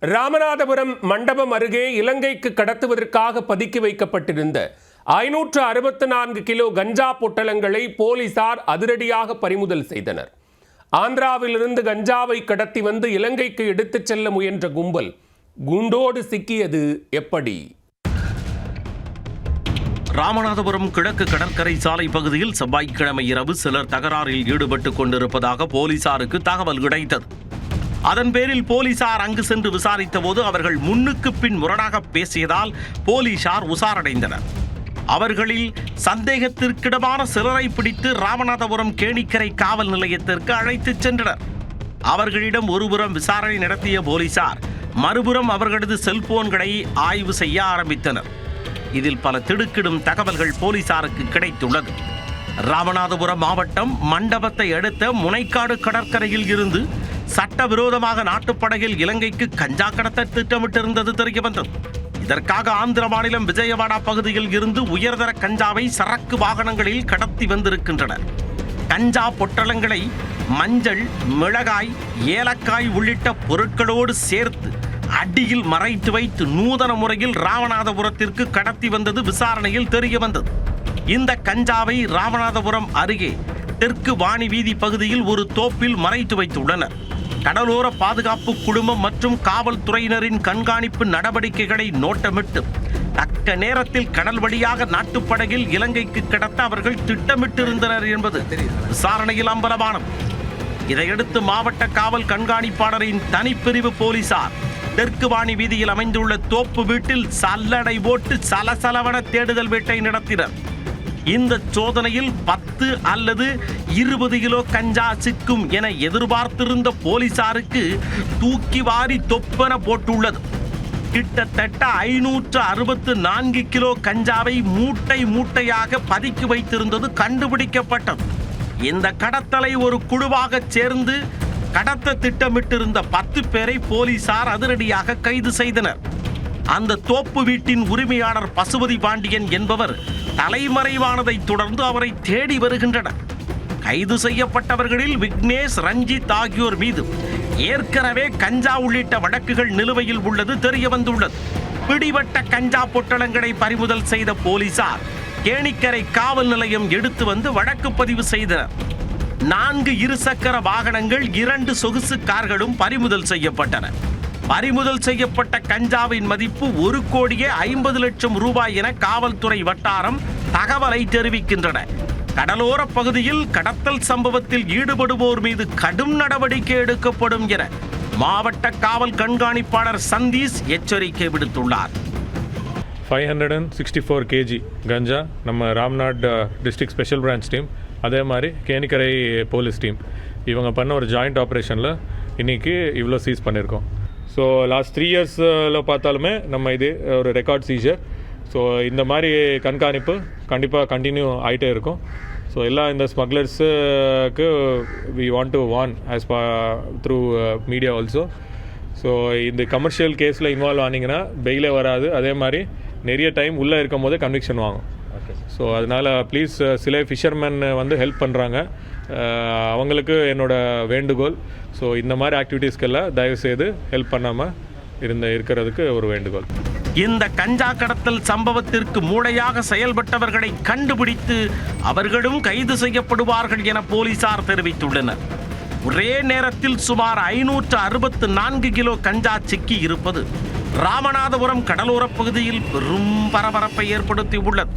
ராமநாதபுரம் மண்டபம் அருகே இலங்கைக்கு கடத்துவதற்காக பதுக்கி வைக்கப்பட்டிருந்த 564 கிலோ கஞ்சா பொட்டலங்களை போலீசார் அதிரடியாக பறிமுதல் செய்தனர். ஆந்திராவிலிருந்து கஞ்சாவை கடத்தி வந்து இலங்கைக்கு எடுத்துச் செல்ல முயன்ற கும்பல் குண்டோடு சிக்கியது எப்படி? ராமநாதபுரம் கிழக்கு கடற்கரை சாலை பகுதியில் செவ்வாய்க்கிழமை இரவு சிலர் தகராறில் ஈடுபட்டுக் கொண்டிருப்பதாக போலீசாருக்கு தகவல் கிடைத்தது. அதன் பேரில் போலீசார் அங்கு சென்று விசாரித்த போது அவர்கள் முன்னுக்கு பின் முரணாக பேசியதால் போலீசார் உசாரடைந்தனர். அவர்களில் சந்தேகத்திற்கிடமான சிலரை பிடித்து ராமநாதபுரம் கேணிக்கரை காவல் நிலையத்திற்கு அழைத்துச் சென்றனர். அவர்களிடம் ஒருபுறம் விசாரணை நடத்திய போலீசார் மறுபுறம் அவர்களது செல்போன்களை ஆய்வு செய்ய ஆரம்பித்தனர். இதில் பல திடுக்கிடும் தகவல்கள் போலீசாருக்கு கிடைத்துள்ளது. ராமநாதபுரம் மாவட்டம் மண்டபத்தை அடுத்த முனைக்காடு கடற்கரையில் இருந்து சட்டவிரோதமாக நாட்டுப்படகில் இலங்கைக்கு கஞ்சா கடத்த திட்டமிட்டிருந்தது தெரியவந்தது. இதற்காக ஆந்திர மாநிலம் விஜயவாடா பகுதியில் இருந்து உயர்தர கஞ்சாவை சரக்கு வாகனங்களில் கடத்தி வந்திருக்கின்றனர். கஞ்சா பொட்டலங்களை மஞ்சள், மிளகாய், ஏலக்காய் உள்ளிட்ட பொருட்களோடு சேர்த்து அடியில் மறைத்து வைத்து நூதன முறையில் ராமநாதபுரத்திற்கு கடத்தி வந்தது விசாரணையில் தெரிய வந்தது. இந்த கஞ்சாவை ராமநாதபுரம் அருகே தெற்கு வாணி வீதி பகுதியில் ஒரு தோப்பில் மறைத்து வைத்துள்ளனர். கடலோர பாதுகாப்பு குழுமம் மற்றும் காவல்துறையினரின் கண்காணிப்பு நடவடிக்கைகளை நோட்டமிட்டு தக்க நேரத்தில் கடல் வழியாக நாட்டுப்படகில் இலங்கைக்கு கடத்த அவர்கள் திட்டமிட்டிருந்தனர் என்பது விசாரணையில் அம்பலமானது. இதையடுத்து மாவட்ட காவல் கண்காணிப்பாளரின் தனிப்பிரிவு போலீசார் தெற்கு வாணி வீதியில் அமைந்துள்ள தோப்பு வீட்டில் சல்லடை போட்டு சலசலவன தேடுதல் வேட்டை நடத்தினர். இந்த சோதனையில் 10 அல்லது 20 கிலோ கஞ்சா சிக்கும் என எதிர்பார்த்திருந்த போலீசாருக்கு தூக்கி வாரி தொப்பென போட்டுள்ளது. கிட்டத்தட்ட 564 கிலோ கஞ்சாவை மூட்டை மூட்டையாக பதுக்கி வைத்திருந்தது கண்டுபிடிக்கப்பட்டது. இந்த கடத்தலை ஒரு குழுவாக சேர்ந்து கடத்த திட்டமிட்டிருந்த 10 பேரை போலீசார் அதிரடியாக கைது செய்தனர். அந்த தோப்பு வீட்டின் உரிமையாளர் பசுபதி பாண்டியன் என்பவர் தலைமறைவானதை தொடர்ந்து அவரை தேடி வருகின்றனர். கைது செய்யப்பட்டவர்களில் விக்னேஷ், ரஞ்சித் ஆகியோர் மீது ஏற்கனவே கஞ்சா உள்ளிட்ட வழக்குகள் நிலுவையில் உள்ளது தெரிய வந்துள்ளது. பிடிபட்ட கஞ்சா பொட்டலங்களை பறிமுதல் செய்த போலீசார் கேணிக்கரை காவல் நிலையம் எடுத்து வந்து வழக்கு பதிவு செய்தனர். 4 இருசக்கர வாகனங்கள், 2 சொகுசு கார்களும் பறிமுதல் செய்யப்பட்டன. பறிமுதல் செய்யப்பட்ட கஞ்சாவின் மதிப்பு 1,50 லட்சம் ரூபாய் என காவல்துறை வட்டாரம் தகவலை தெரிவிக்கின்றன. கடலோர பகுதியில் கடத்தல் சம்பவத்தில் ஈடுபடுவோர் மீது கடும் நடவடிக்கை எடுக்கப்படும் என மாவட்ட காவல் கண்காணிப்பாளர் சந்தீஷ் எச்சரிக்கை விடுத்துள்ளார். 564 kg கஞ்சா நம்ம Ramnad district special branch team, அதே மாதிரி கேணிக்கரை போலீஸ் டீம் இவங்க பண்ண ஒரு ஜாயிண்ட் ஆப்ரேஷனில் இன்றைக்கி இவ்வளோ சீஸ் பண்ணியிருக்கோம். ஸோ லாஸ்ட் 3 இயர்ஸில் பார்த்தாலுமே நம்ம இது ஒரு ரெக்கார்ட் சீஜர். ஸோ இந்த மாதிரி கண்காணிப்பு கண்டிப்பாக கண்டினியூ ஆகிட்டே இருக்கும். ஸோ எல்லா இந்த ஸ்மக்லர்ஸுக்கு we want to warn us through media also. So இந்த கமர்ஷியல் கேஸில் இன்வால்வ் ஆனீங்கன்னா பெயிலே வராது, அதே மாதிரி நிறைய டைம் உள்ளே இருக்கும் போதே கன்விக்ஷன் வாங்கும். ஸோ அதனால் ப்ளீஸ், சில ஃபிஷர்மேன் வந்து ஹெல்ப் பண்ணுறாங்க, அவங்களுக்கு என்னோட வேண்டுகோள். ஸோ இந்த மாதிரி ஆக்டிவிட்டீஸ்க்கெல்லாம் தயவுசெய்து ஹெல்ப் பண்ணாமல் இருக்கிறதுக்கு ஒரு வேண்டுகோள். இந்த கஞ்சா கடத்தல் சம்பவத்திற்கு மூளையாக செயல்பட்டவர்களை கண்டுபிடித்து அவர்களும் கைது செய்யப்படுவார்கள் என போலீசார் தெரிவித்துள்ளனர். ஒரே நேரத்தில் சுமார் 564 கிலோ கஞ்சா சிக்கி இருப்பது ராமநாதபுரம் கடலோர பகுதியில் பெரும் பரபரப்பை ஏற்படுத்தி உள்ளது.